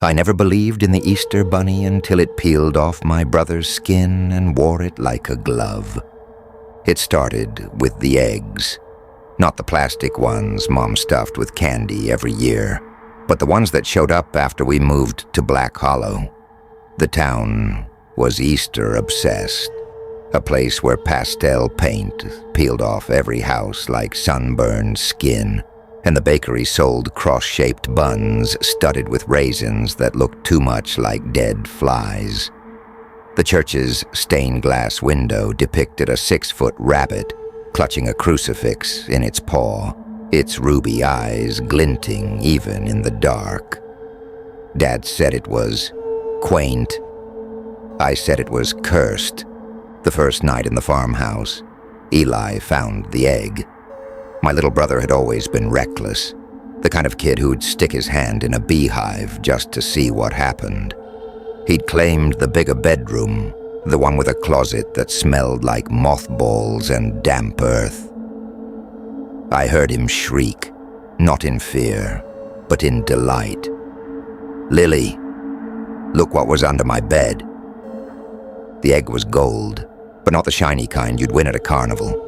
I never believed in the Easter bunny until it peeled off my brother's skin and wore it like a glove. It started with the eggs. Not the plastic ones Mom stuffed with candy every year, but the ones that showed up after we moved to Black Hollow. The town was Easter obsessed, a place where pastel paint peeled off every house like sunburned skin, and the bakery sold cross-shaped buns studded with raisins that looked too much like dead flies. The church's stained glass window depicted a 6-foot rabbit clutching a crucifix in its paw, its ruby eyes glinting even in the dark. Dad said it was quaint. I said it was cursed. The first night in the farmhouse, Eli found the egg. My little brother had always been reckless, the kind of kid who'd stick his hand in a beehive just to see what happened. He'd claimed the bigger bedroom, the one with a closet that smelled like mothballs and damp earth. I heard him shriek, not in fear, but in delight. "Lily, look what was under my bed." The egg was gold, but not the shiny kind you'd win at a carnival.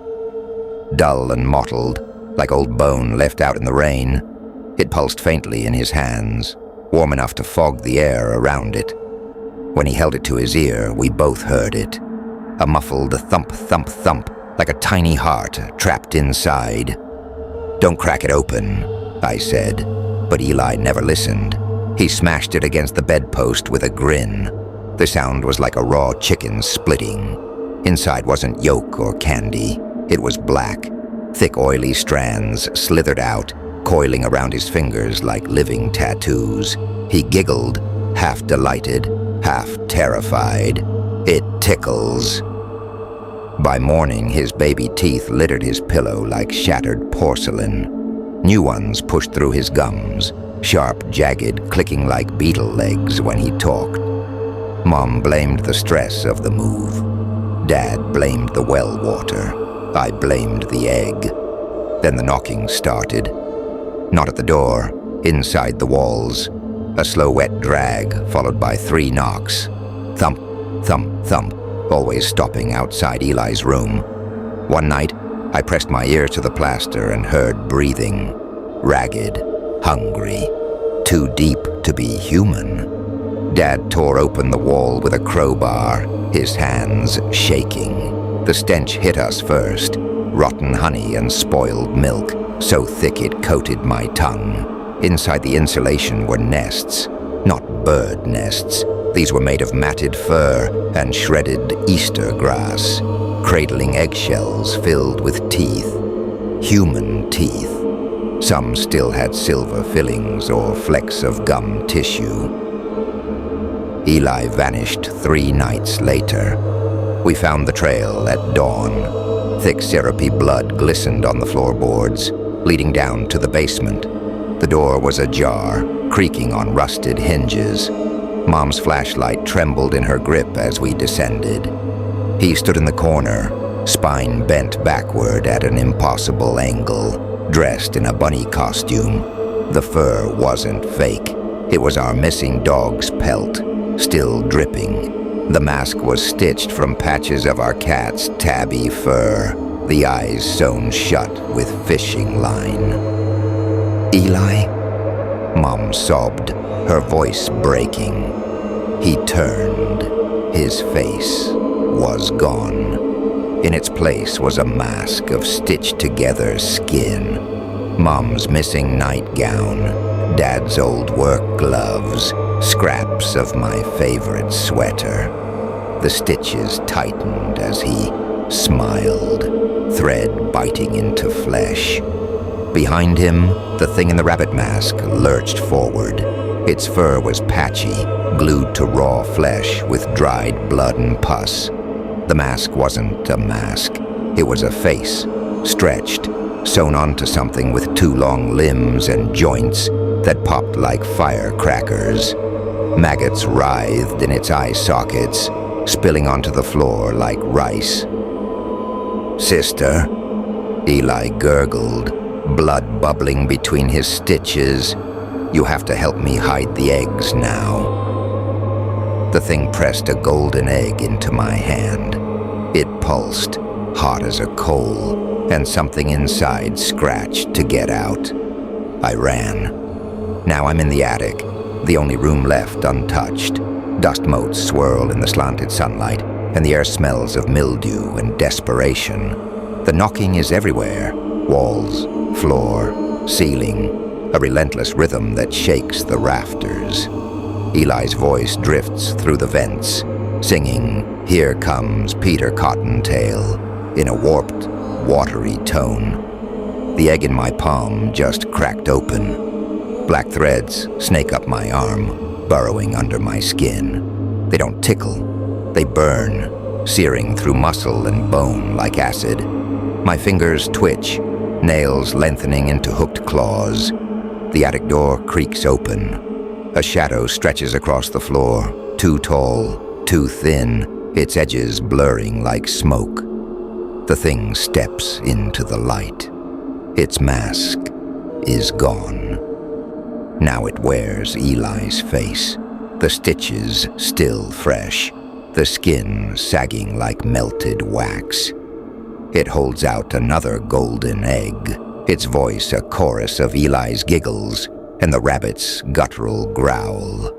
Dull and mottled, like old bone left out in the rain, it pulsed faintly in his hands, warm enough to fog the air around it. When he held it to his ear, we both heard it. A muffled thump, thump, thump, like a tiny heart trapped inside. "Don't crack it open," I said, but Eli never listened. He smashed it against the bedpost with a grin. The sound was like a raw chicken splitting. Inside wasn't yolk or candy. It was black. Thick, oily strands slithered out, coiling around his fingers like living tattoos. He giggled, half delighted, half terrified. "It tickles." By morning, his baby teeth littered his pillow like shattered porcelain. New ones pushed through his gums, sharp, jagged, clicking like beetle legs when he talked. Mom blamed the stress of the move. Dad blamed the well water. I blamed the egg. Then the knocking started. Not at the door, inside the walls. A slow, wet drag, followed by 3 knocks. Thump, thump, thump, always stopping outside Eli's room. One night, I pressed my ear to the plaster and heard breathing. Ragged, hungry, too deep to be human. Dad tore open the wall with a crowbar, his hands shaking. The stench hit us first, rotten honey and spoiled milk, so thick it coated my tongue. Inside the insulation were nests, not bird nests. These were made of matted fur and shredded Easter grass, cradling eggshells filled with teeth, human teeth. Some still had silver fillings or flecks of gum tissue. Eli vanished 3 nights later. We found the trail at dawn. Thick, syrupy blood glistened on the floorboards, leading down to the basement. The door was ajar, creaking on rusted hinges. Mom's flashlight trembled in her grip as we descended. He stood in the corner, spine bent backward at an impossible angle, dressed in a bunny costume. The fur wasn't fake. It was our missing dog's pelt, still dripping. The mask was stitched from patches of our cat's tabby fur, the eyes sewn shut with fishing line. "Eli?" Mom sobbed, her voice breaking. He turned. His face was gone. In its place was a mask of stitched-together skin. Mom's missing nightgown, Dad's old work gloves, scraps of my favorite sweater. The stitches tightened as he smiled, thread biting into flesh. Behind him, the thing in the rabbit mask lurched forward. Its fur was patchy, glued to raw flesh with dried blood and pus. The mask wasn't a mask. It was a face, stretched, sewn onto something with 2 long limbs and joints that popped like firecrackers. Maggots writhed in its eye sockets, spilling onto the floor like rice. "Sister," Eli gurgled, blood bubbling between his stitches. You have to help me hide the eggs now." The thing pressed a golden egg into my hand. It pulsed, hot as a coal, and something inside scratched to get out. I ran. Now I'm in the attic, the only room left untouched. Dust motes swirl in the slanted sunlight, and the air smells of mildew and desperation. The knocking is everywhere. Walls, floor, ceiling, a relentless rhythm that shakes the rafters. Eli's voice drifts through the vents, singing, "Here comes Peter Cottontail," in a warped, watery tone. The egg in my palm just cracked open. Black threads snake up my arm, burrowing under my skin. They don't tickle, they burn, searing through muscle and bone like acid. My fingers twitch, nails lengthening into hooked claws. The attic door creaks open. A shadow stretches across the floor, too tall, too thin, its edges blurring like smoke. The thing steps into the light. Its mask is gone. Now it wears Eli's face, the stitches still fresh, the skin sagging like melted wax. It holds out another golden egg, its voice a chorus of Eli's giggles and the rabbit's guttural growl.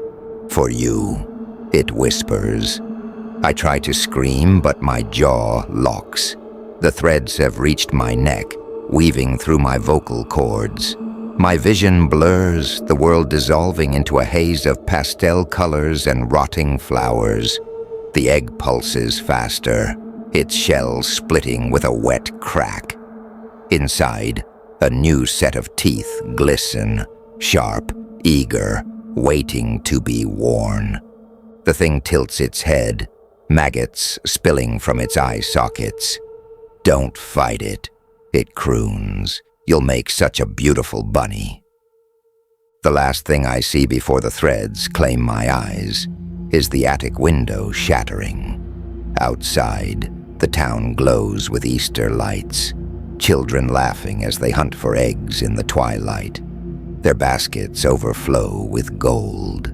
"For you," it whispers. I try to scream, but my jaw locks. The threads have reached my neck, weaving through my vocal cords. My vision blurs, the world dissolving into a haze of pastel colors and rotting flowers. The egg pulses faster, its shell splitting with a wet crack. Inside, a new set of teeth glisten, sharp, eager, waiting to be worn. The thing tilts its head, maggots spilling from its eye sockets. "Don't fight it," it croons. "You'll make such a beautiful bunny." The last thing I see before the threads claim my eyes is the attic window shattering. Outside, the town glows with Easter lights, children laughing as they hunt for eggs in the twilight. Their baskets overflow with gold.